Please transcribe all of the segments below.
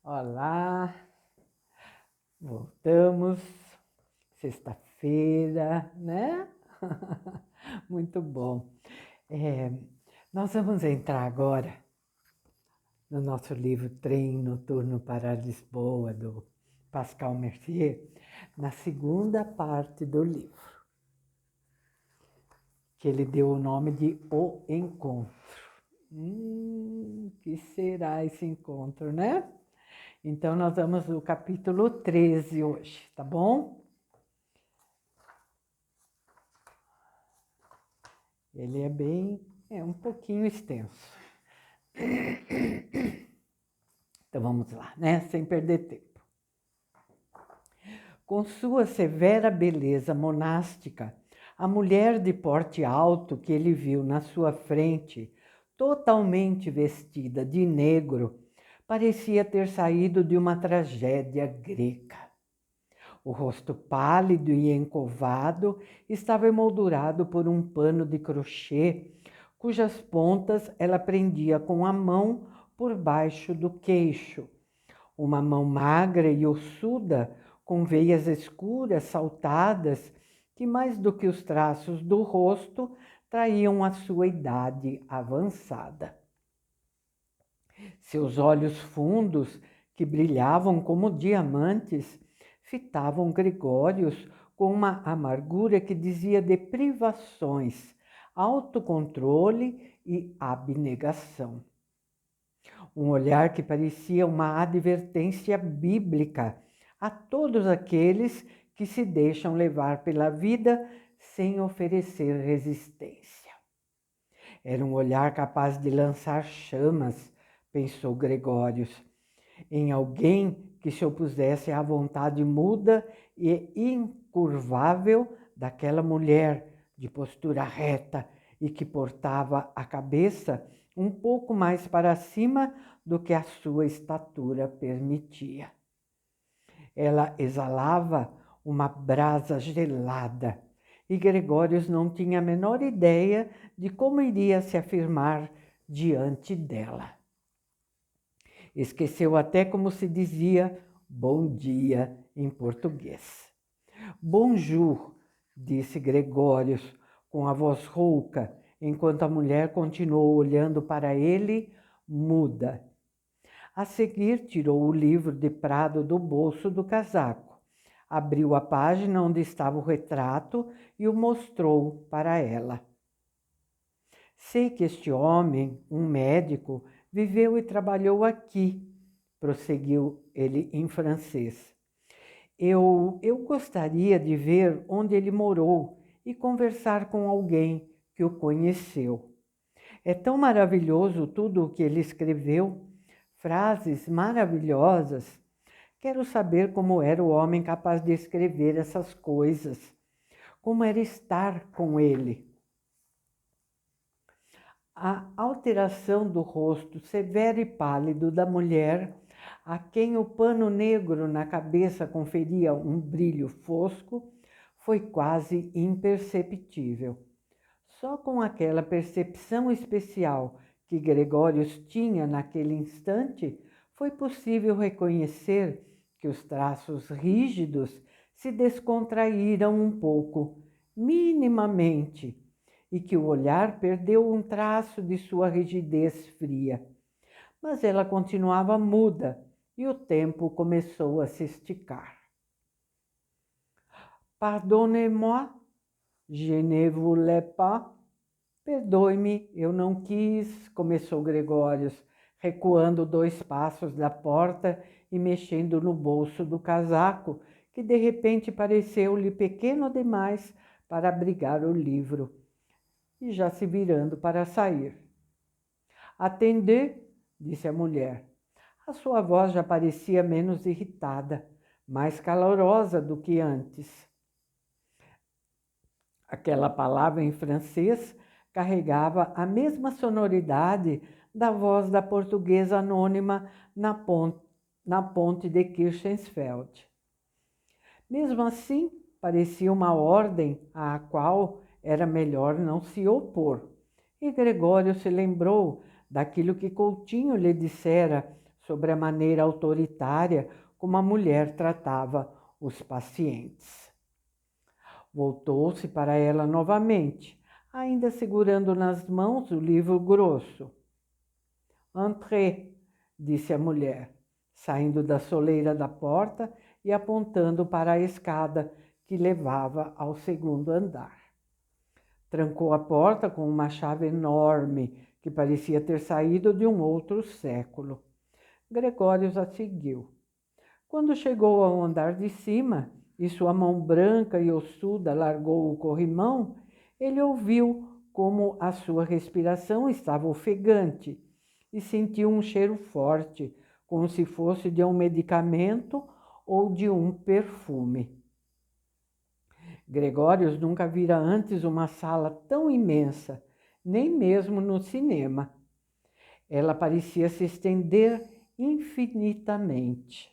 Olá, voltamos, sexta-feira, né? Muito bom. É, nós vamos entrar agora no nosso livro Trem Noturno para Lisboa, do Pascal Mercier, na segunda parte do livro, que ele deu o nome de O Encontro. Que será esse encontro, né? Então, nós vamos no capítulo 13 hoje, tá bom? Ele é um pouquinho extenso. Então vamos lá, né? Sem perder tempo. Com sua severa beleza monástica, a mulher de porte alto que ele viu na sua frente, totalmente vestida de negro, parecia ter saído de uma tragédia grega. O rosto pálido e encovado estava emoldurado por um pano de crochê, cujas pontas ela prendia com a mão por baixo do queixo. Uma mão magra e ossuda, com veias escuras saltadas, que mais do que os traços do rosto, traíam a sua idade avançada. Seus olhos fundos, que brilhavam como diamantes, fitavam Gregórios com uma amargura que dizia de privações, autocontrole e abnegação. Um olhar que parecia uma advertência bíblica a todos aqueles que se deixam levar pela vida sem oferecer resistência. Era um olhar capaz de lançar chamas, pensou Gregórios, em alguém que se opusesse à vontade muda e incurvável daquela mulher de postura reta e que portava a cabeça um pouco mais para cima do que a sua estatura permitia. Ela exalava uma brasa gelada e Gregórios não tinha a menor ideia de como iria se afirmar diante dela. Esqueceu até como se dizia bom dia em português. Bonjour, disse Gregórios com a voz rouca, enquanto a mulher continuou olhando para ele, muda. A seguir, tirou o livro de prado do bolso do casaco, abriu a página onde estava o retrato e o mostrou para ela. Sei que este homem, um médico, viveu e trabalhou aqui, prosseguiu ele em francês. Eu gostaria de ver onde ele morou e conversar com alguém que o conheceu. É tão maravilhoso tudo o que ele escreveu, frases maravilhosas. Quero saber como era o homem capaz de escrever essas coisas, como era estar com ele. A alteração do rosto severo e pálido da mulher, a quem o pano negro na cabeça conferia um brilho fosco, foi quase imperceptível. Só com aquela percepção especial que Gregórios tinha naquele instante, foi possível reconhecer que os traços rígidos se descontraíram um pouco, minimamente, e que o olhar perdeu um traço de sua rigidez fria. Mas ela continuava muda e o tempo começou a se esticar. Pardonnez-moi, je ne voulais pas. Perdoe-me, eu não quis, começou Gregórios, recuando 2 passos da porta e mexendo no bolso do casaco, que de repente pareceu-lhe pequeno demais para abrigar o livro, e já se virando para sair. Atendez, disse a mulher. A sua voz já parecia menos irritada, mais calorosa do que antes. Aquela palavra em francês carregava a mesma sonoridade da voz da portuguesa anônima na ponte de Kirchensfeld. Mesmo assim, parecia uma ordem à qual era melhor não se opor. E Gregório se lembrou daquilo que Coutinho lhe dissera sobre a maneira autoritária como a mulher tratava os pacientes. Voltou-se para ela novamente, ainda segurando nas mãos o livro grosso. Entrez, disse a mulher, saindo da soleira da porta e apontando para a escada que levava ao segundo andar. Trancou a porta com uma chave enorme que parecia ter saído de um outro século. Gregórios a seguiu. Quando chegou ao andar de cima e sua mão branca e ossuda largou o corrimão, ele ouviu como a sua respiração estava ofegante e sentiu um cheiro forte, como se fosse de um medicamento ou de um perfume. Gregórios nunca vira antes uma sala tão imensa, nem mesmo no cinema. Ela parecia se estender infinitamente.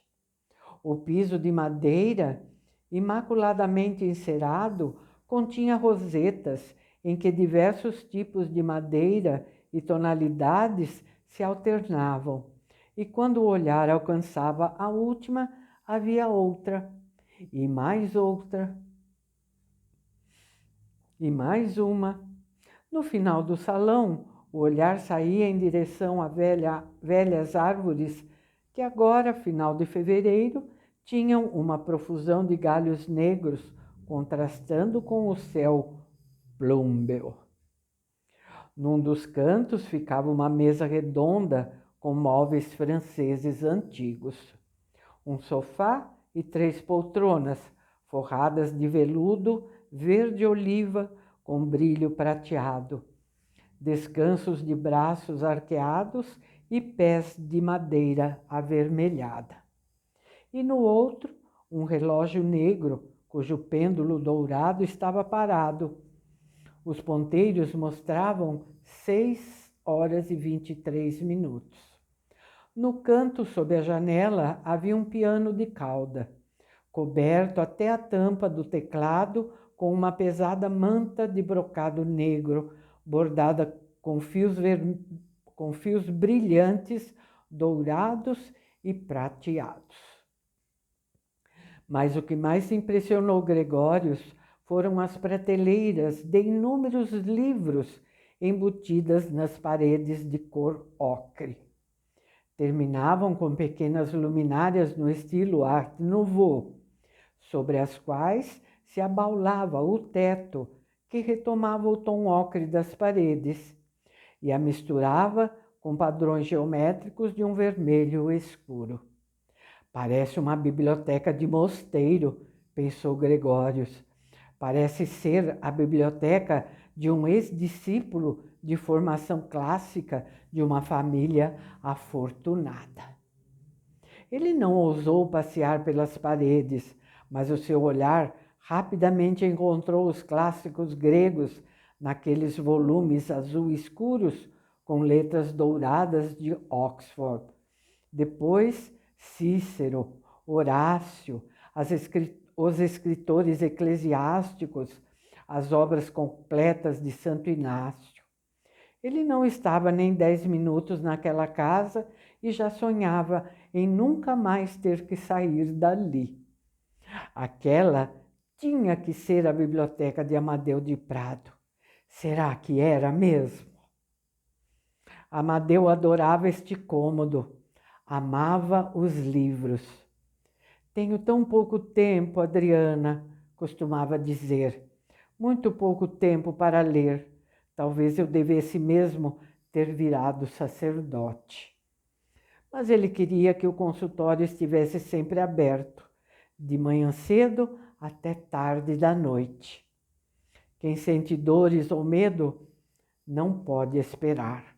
O piso de madeira, imaculadamente encerado, continha rosetas em que diversos tipos de madeira e tonalidades se alternavam, e quando o olhar alcançava a última, havia outra, e mais outra, e mais uma. No final do salão, o olhar saía em direção a velhas árvores que agora, final de fevereiro, tinham uma profusão de galhos negros, contrastando com o céu plúmbeo. Num dos cantos ficava uma mesa redonda com móveis franceses antigos. Um sofá e 3 poltronas, forradas de veludo verde-oliva com brilho prateado. Descansos de braços arqueados e pés de madeira avermelhada. E no outro, um relógio negro, cujo pêndulo dourado estava parado. Os ponteiros mostravam 6h23. No canto, sob a janela, havia um piano de cauda, coberto até a tampa do teclado com uma pesada manta de brocado negro, bordada com fios brilhantes, dourados e prateados. Mas o que mais impressionou Gregórios foram as prateleiras de inúmeros livros embutidas nas paredes de cor ocre. Terminavam com pequenas luminárias no estilo Art Nouveau, sobre as quais se abaulava o teto, que retomava o tom ocre das paredes e a misturava com padrões geométricos de um vermelho escuro. Parece uma biblioteca de mosteiro, pensou Gregórios. Parece ser a biblioteca de um ex-discípulo de formação clássica de uma família afortunada. Ele não ousou passear pelas paredes, mas o seu olhar rapidamente encontrou os clássicos gregos naqueles volumes azul escuros com letras douradas de Oxford. Depois, Cícero, Horácio, os escritores eclesiásticos, as obras completas de Santo Inácio. Ele não estava nem 10 minutos naquela casa e já sonhava em nunca mais ter que sair dali. Aquela tinha que ser a biblioteca de Amadeu de Prado. Será que era mesmo? Amadeu adorava este cômodo, amava os livros. Tenho tão pouco tempo, Adriana, costumava dizer. Muito pouco tempo para ler. Talvez eu devesse mesmo ter virado sacerdote. Mas ele queria que o consultório estivesse sempre aberto, de manhã cedo até tarde da noite. Quem sente dores ou medo não pode esperar.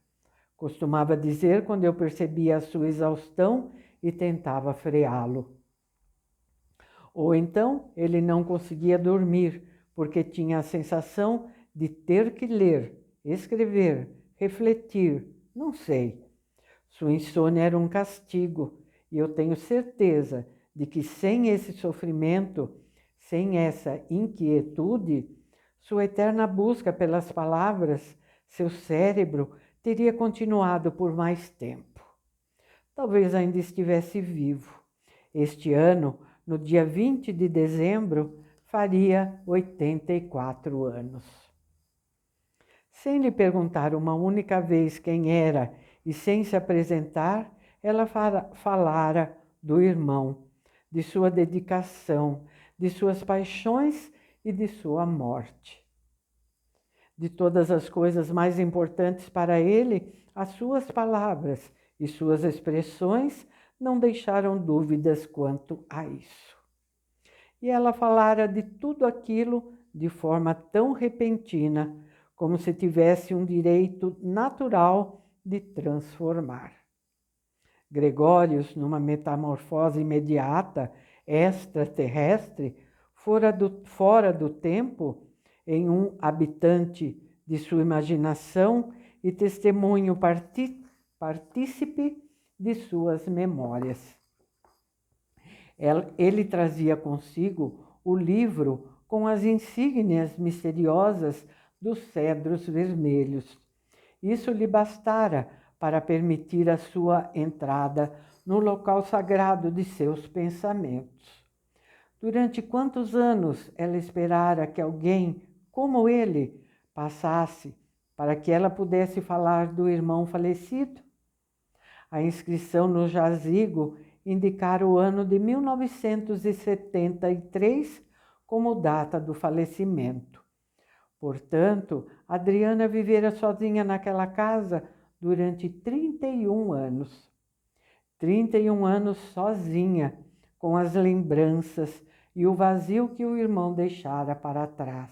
Costumava dizer quando eu percebia a sua exaustão e tentava freá-lo. Ou então ele não conseguia dormir, porque tinha a sensação de ter que ler, escrever, refletir, não sei. Sua insônia era um castigo, e eu tenho certeza de que sem esse sofrimento, sem essa inquietude, sua eterna busca pelas palavras, seu cérebro teria continuado por mais tempo. talvez ainda estivesse vivo. Este ano, no dia 20 de dezembro, faria 84 anos. Sem lhe perguntar uma única vez quem era e sem se apresentar, ela falara do irmão, de sua dedicação, de suas paixões e de sua morte. De todas as coisas mais importantes para ele, as suas palavras e suas expressões não deixaram dúvidas quanto a isso. E ela falara de tudo aquilo de forma tão repentina, como se tivesse um direito natural de transformar. Gregórios, numa metamorfose imediata, extraterrestre, fora do tempo, em um habitante de sua imaginação e testemunho partícipe de suas memórias. Ele trazia consigo o livro com as insígnias misteriosas dos cedros vermelhos. Isso lhe bastara para permitir a sua entrada no local sagrado de seus pensamentos. Durante quantos anos ela esperara que alguém como ele passasse para que ela pudesse falar do irmão falecido? A inscrição no jazigo indicara o ano de 1973 como data do falecimento. Portanto, Adriana vivera sozinha naquela casa durante 31 anos. 31 anos sozinha, com as lembranças e o vazio que o irmão deixara para trás.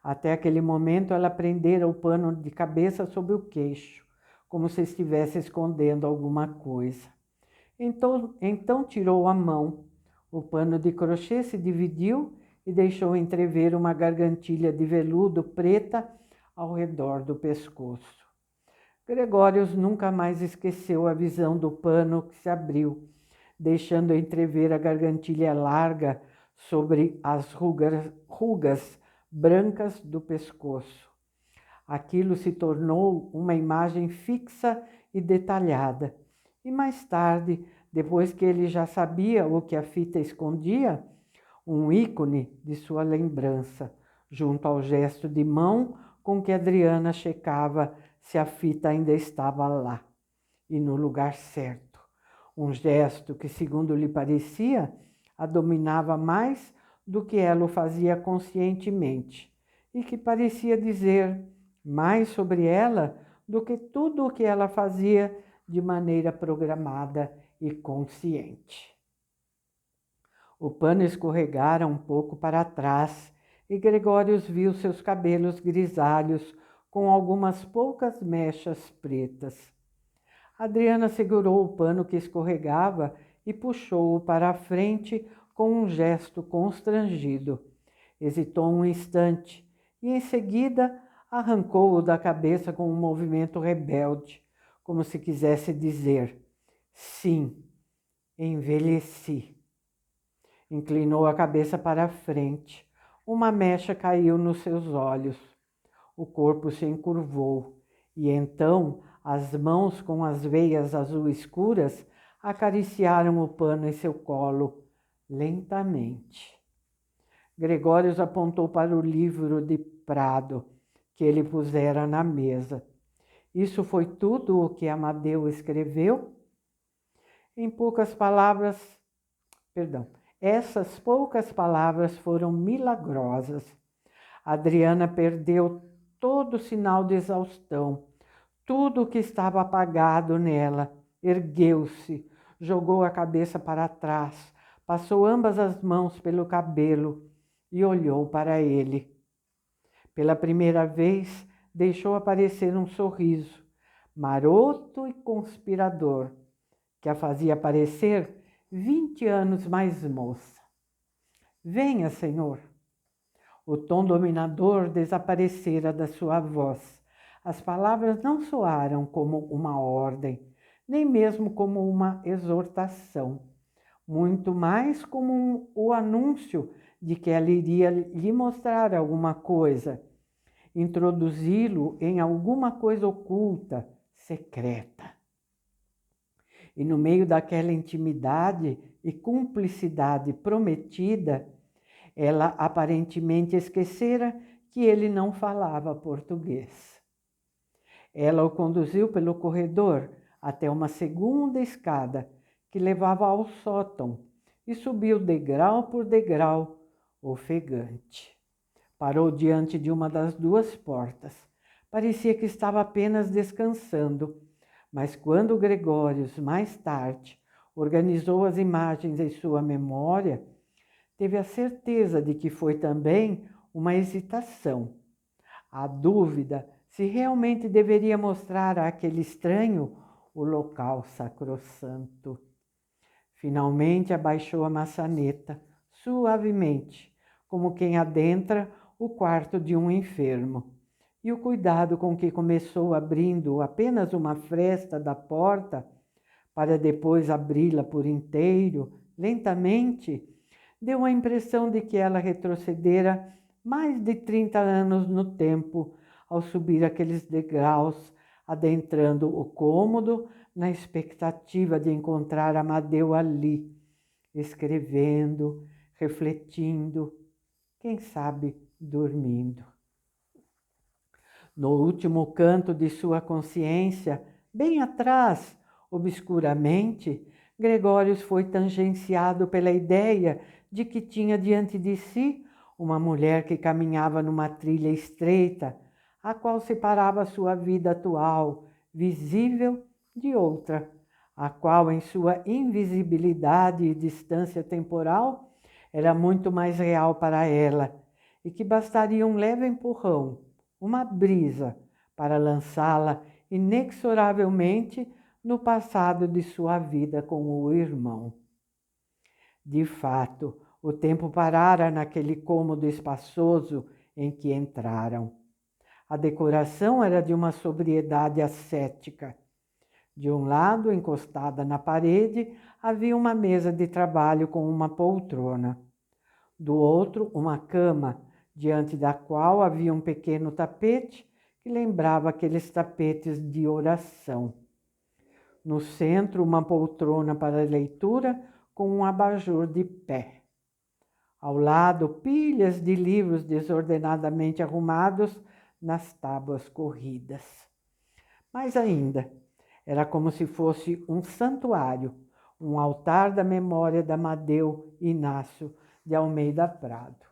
Até aquele momento ela prendera o pano de cabeça sob o queixo, como se estivesse escondendo alguma coisa. Então tirou a mão. O pano de crochê se dividiu e deixou entrever uma gargantilha de veludo preta ao redor do pescoço. Gregórios nunca mais esqueceu a visão do pano que se abriu, deixando entrever a gargantilha larga sobre as rugas brancas do pescoço. Aquilo se tornou uma imagem fixa e detalhada. E mais tarde, depois que ele já sabia o que a fita escondia, um ícone de sua lembrança, junto ao gesto de mão com que Adriana checava se a fita ainda estava lá e no lugar certo. Um gesto que, segundo lhe parecia, a dominava mais do que ela o fazia conscientemente e que parecia dizer mais sobre ela do que tudo o que ela fazia de maneira programada e consciente. O pano escorregara um pouco para trás e Gregórios viu seus cabelos grisalhos com algumas poucas mechas pretas. Adriana segurou o pano que escorregava e puxou-o para a frente com um gesto constrangido. Hesitou um instante e, em seguida, arrancou-o da cabeça com um movimento rebelde, como se quisesse dizer: sim, envelheci. Inclinou a cabeça para a frente. Uma mecha caiu nos seus olhos. O corpo se encurvou e então as mãos com as veias azul escuras acariciaram o pano em seu colo, lentamente. Gregórios apontou para o livro de Prado que ele pusera na mesa. Isso foi tudo o que Amadeu escreveu? Essas poucas palavras foram milagrosas. Adriana perdeu todo sinal de exaustão, tudo o que estava apagado nela. Ergueu-se, jogou a cabeça para trás, passou ambas as mãos pelo cabelo e olhou para ele. Pela primeira vez, deixou aparecer um sorriso, maroto e conspirador, que a fazia parecer 20 anos mais moça. Venha, senhor. O tom dominador desaparecera da sua voz. As palavras não soaram como uma ordem, nem mesmo como uma exortação, muito mais como o anúncio de que ela iria lhe mostrar alguma coisa, introduzi-lo em alguma coisa oculta, secreta. E no meio daquela intimidade e cumplicidade prometida, ela aparentemente esquecera que ele não falava português. Ela o conduziu pelo corredor até uma segunda escada que levava ao sótão e subiu degrau por degrau, ofegante. Parou diante de uma das duas portas. Parecia que estava apenas descansando, mas quando Gregórios, mais tarde, organizou as imagens em sua memória, teve a certeza de que foi também uma hesitação. A dúvida se realmente deveria mostrar àquele estranho o local sacrossanto. Finalmente abaixou a maçaneta, suavemente, como quem adentra o quarto de um enfermo. E o cuidado com que começou abrindo apenas uma fresta da porta, para depois abri-la por inteiro, lentamente, deu a impressão de que ela retrocedera mais de 30 anos no tempo ao subir aqueles degraus, adentrando o cômodo na expectativa de encontrar Amadeu ali, escrevendo, refletindo, quem sabe dormindo. No último canto de sua consciência, bem atrás, obscuramente, Gregórios foi tangenciado pela ideia de que tinha diante de si uma mulher que caminhava numa trilha estreita, a qual separava sua vida atual, visível, de outra, a qual, em sua invisibilidade e distância temporal, era muito mais real para ela, e que bastaria um leve empurrão, uma brisa, para lançá-la inexoravelmente no passado de sua vida com o irmão. De fato, o tempo parara naquele cômodo espaçoso em que entraram. A decoração era de uma sobriedade ascética. De um lado, encostada na parede, havia uma mesa de trabalho com uma poltrona. Do outro, uma cama, diante da qual havia um pequeno tapete que lembrava aqueles tapetes de oração. No centro, uma poltrona para leitura com um abajur de pé. Ao lado, pilhas de livros desordenadamente arrumados nas tábuas corridas. Mais ainda, era como se fosse um santuário, um altar da memória de Amadeu Inácio de Almeida Prado,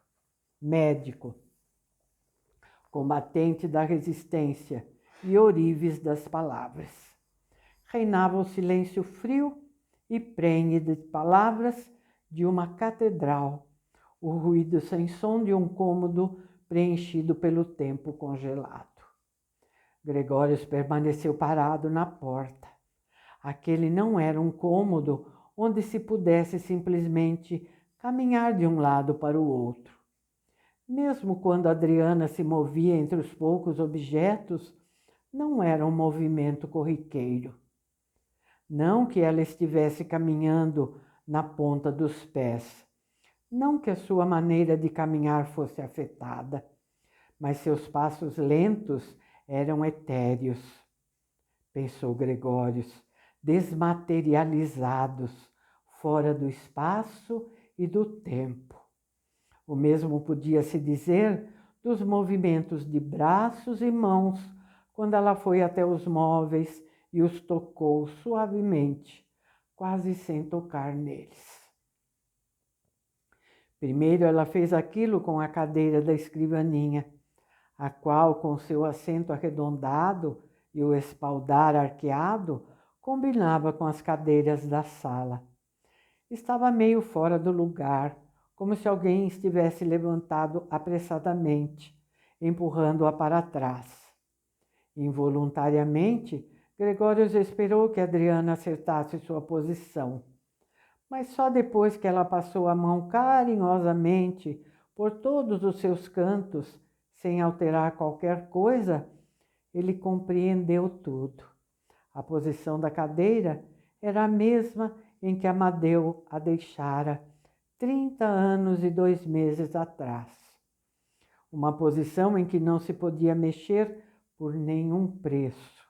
médico, combatente da resistência e ourives das palavras. Reinava o silêncio frio e prenhe de palavras de uma catedral, o ruído sem som de um cômodo preenchido pelo tempo congelado. Gregórios permaneceu parado na porta. Aquele não era um cômodo onde se pudesse simplesmente caminhar de um lado para o outro. Mesmo quando Adriana se movia entre os poucos objetos, não era um movimento corriqueiro. Não que ela estivesse caminhando na ponta dos pés, não que a sua maneira de caminhar fosse afetada, mas seus passos lentos eram etéreos, pensou Gregórios, desmaterializados, fora do espaço e do tempo. O mesmo podia-se dizer dos movimentos de braços e mãos quando ela foi até os móveis e os tocou suavemente, quase sem tocar neles. Primeiro ela fez aquilo com a cadeira da escrivaninha, a qual, com seu assento arredondado e o espaldar arqueado, combinava com as cadeiras da sala. Estava meio fora do lugar, como se alguém estivesse levantado apressadamente, empurrando-a para trás. Involuntariamente, Gregórios esperou que Adriana acertasse sua posição. Mas só depois que ela passou a mão carinhosamente por todos os seus cantos, sem alterar qualquer coisa, ele compreendeu tudo. A posição da cadeira era a mesma em que Amadeu a deixara 30 anos e 2 meses atrás. Uma posição em que não se podia mexer por nenhum preço,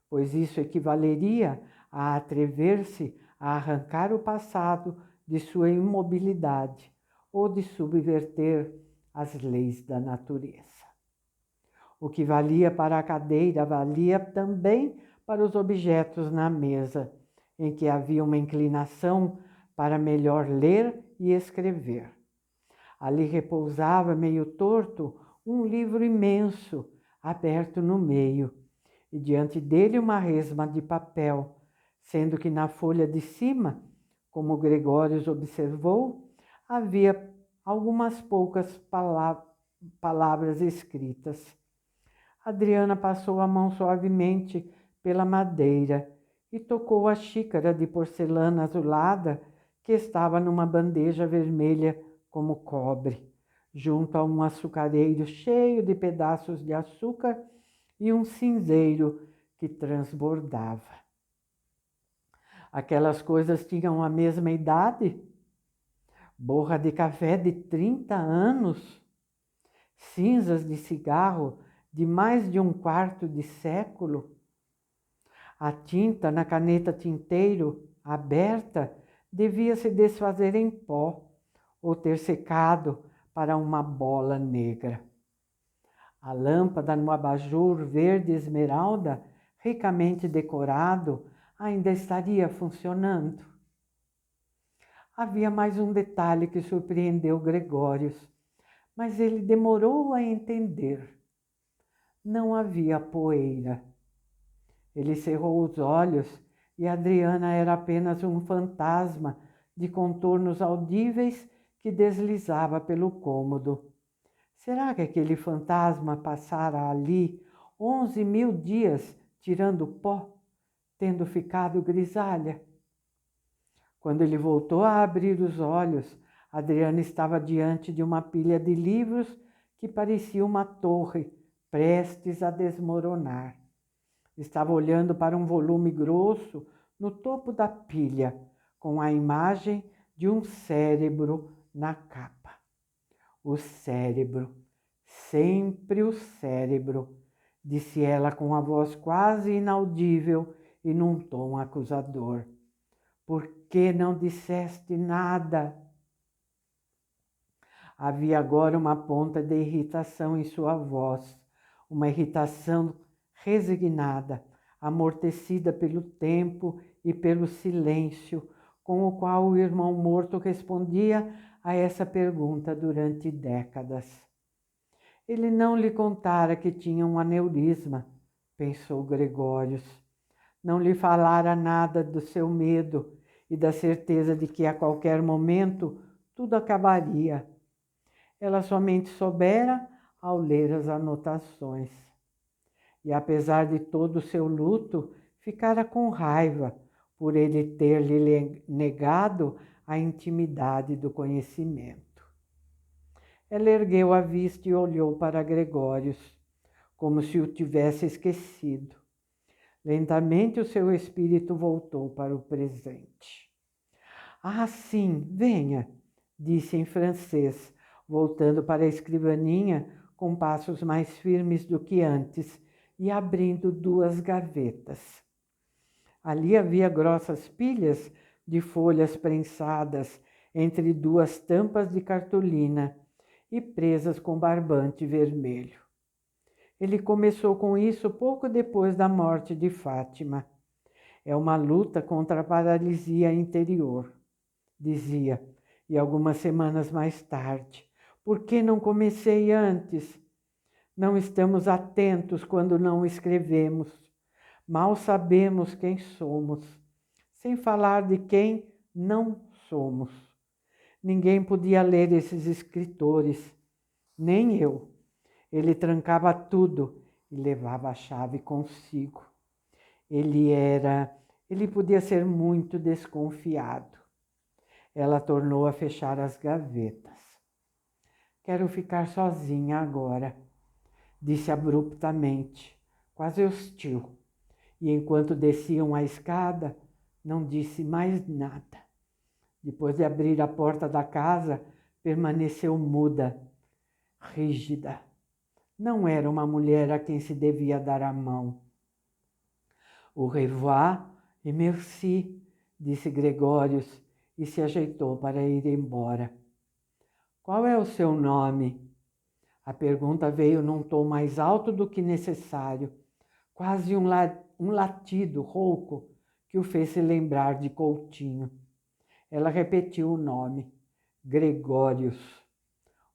pois isso equivaleria a atrever-se a arrancar o passado de sua imobilidade ou de subverter as leis da natureza. O que valia para a cadeira valia também para os objetos na mesa, em que havia uma inclinação para melhor ler e escrever. Ali repousava, meio torto, um livro imenso, aberto no meio, e diante dele uma resma de papel, sendo que na folha de cima, como Gregórios observou, havia algumas poucas palavras escritas. Adriana passou a mão suavemente pela madeira e tocou a xícara de porcelana azulada que estava numa bandeja vermelha como cobre, junto a um açucareiro cheio de pedaços de açúcar e um cinzeiro que transbordava. Aquelas coisas tinham a mesma idade? Borra de café de 30 anos? Cinzas de cigarro de mais de um quarto de século? A tinta na caneta tinteiro, aberta, devia se desfazer em pó ou ter secado para uma bola negra. A lâmpada no abajur verde esmeralda, ricamente decorado, ainda estaria funcionando. Havia mais um detalhe que surpreendeu Gregórios, mas ele demorou a entender. Não havia poeira. Ele cerrou os olhos e Adriana era apenas um fantasma de contornos audíveis que deslizava pelo cômodo. Será que aquele fantasma passara ali 11.000 dias tirando pó, tendo ficado grisalha? Quando ele voltou a abrir os olhos, Adriana estava diante de uma pilha de livros que parecia uma torre prestes a desmoronar. Estava olhando para um volume grosso no topo da pilha, com a imagem de um cérebro na capa. O cérebro, sempre o cérebro, disse ela com a voz quase inaudível e num tom acusador. Por que não disseste nada? Havia agora uma ponta de irritação em sua voz, uma irritação resignada, amortecida pelo tempo e pelo silêncio, com o qual o irmão morto respondia a essa pergunta durante décadas. Ele não lhe contara que tinha um aneurisma, pensou Gregórios. Não lhe falara nada do seu medo e da certeza de que a qualquer momento tudo acabaria. Ela somente soubera ao ler as anotações. E apesar de todo o seu luto, ficara com raiva por ele ter lhe negado a intimidade do conhecimento. Ela ergueu a vista e olhou para Gregórios, como se o tivesse esquecido. Lentamente o seu espírito voltou para o presente. Ah, sim, venha, disse em francês, voltando para a escrivaninha com passos mais firmes do que antes e abrindo 2 gavetas. Ali havia grossas pilhas de folhas prensadas entre 2 tampas de cartolina e presas com barbante vermelho. Ele começou com isso pouco depois da morte de Fátima. É uma luta contra a paralisia interior, dizia, e algumas semanas mais tarde. Por que não comecei antes? Não estamos atentos quando não escrevemos. Mal sabemos quem somos, sem falar de quem não somos. Ninguém podia ler esses escritores, nem eu. Ele trancava tudo e levava a chave consigo. Ele podia ser muito desconfiado. Ela tornou a fechar as gavetas. Quero ficar sozinha agora, disse abruptamente, quase hostil. E enquanto desciam a escada, não disse mais nada. Depois de abrir a porta da casa, permaneceu muda, rígida. Não era uma mulher a quem se devia dar a mão. Au revoir E merci, disse Gregórios e se ajeitou para ir embora. Qual é o seu nome? A pergunta veio num tom mais alto do que necessário, quase um latido rouco que o fez se lembrar de Coutinho. Ela repetiu o nome, Gregórios.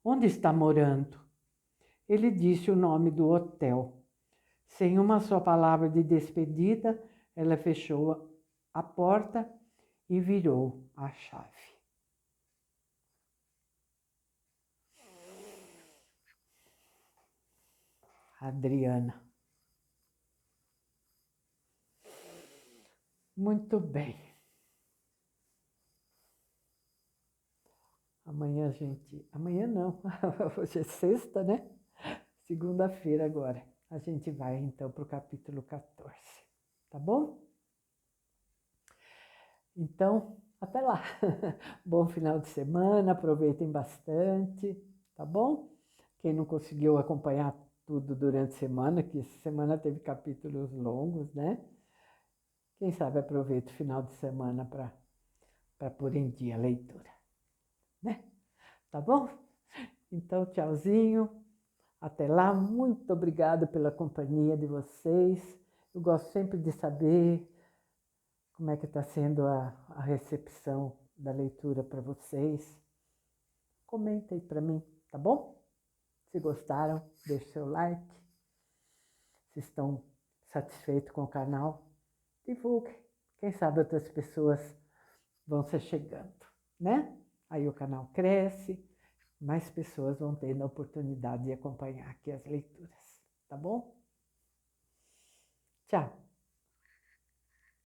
Onde está morando? Ele disse o nome do hotel. Sem uma só palavra de despedida, ela fechou a porta e virou a chave. Adriana. Muito bem. Amanhã a gente... Amanhã não, hoje é sexta, né? Segunda-feira agora. A gente vai então para o capítulo 14, tá bom? Então, até lá. Bom final de semana, aproveitem bastante, tá bom? Quem não conseguiu acompanhar tudo durante a semana, que essa semana teve capítulos longos, né? Quem sabe aproveita o final de semana para pôr em dia a leitura, né? Tá bom? Então, tchauzinho. Até lá, muito obrigada pela companhia de vocês. Eu gosto sempre de saber como é que está sendo a recepção da leitura para vocês. Comentem para mim, tá bom? Se gostaram, deixe seu like. Se estão satisfeitos com o canal, divulgue. Quem sabe outras pessoas vão se chegando, né? Aí o canal cresce, mais pessoas vão tendo a oportunidade de acompanhar aqui as leituras, tá bom? Tchau!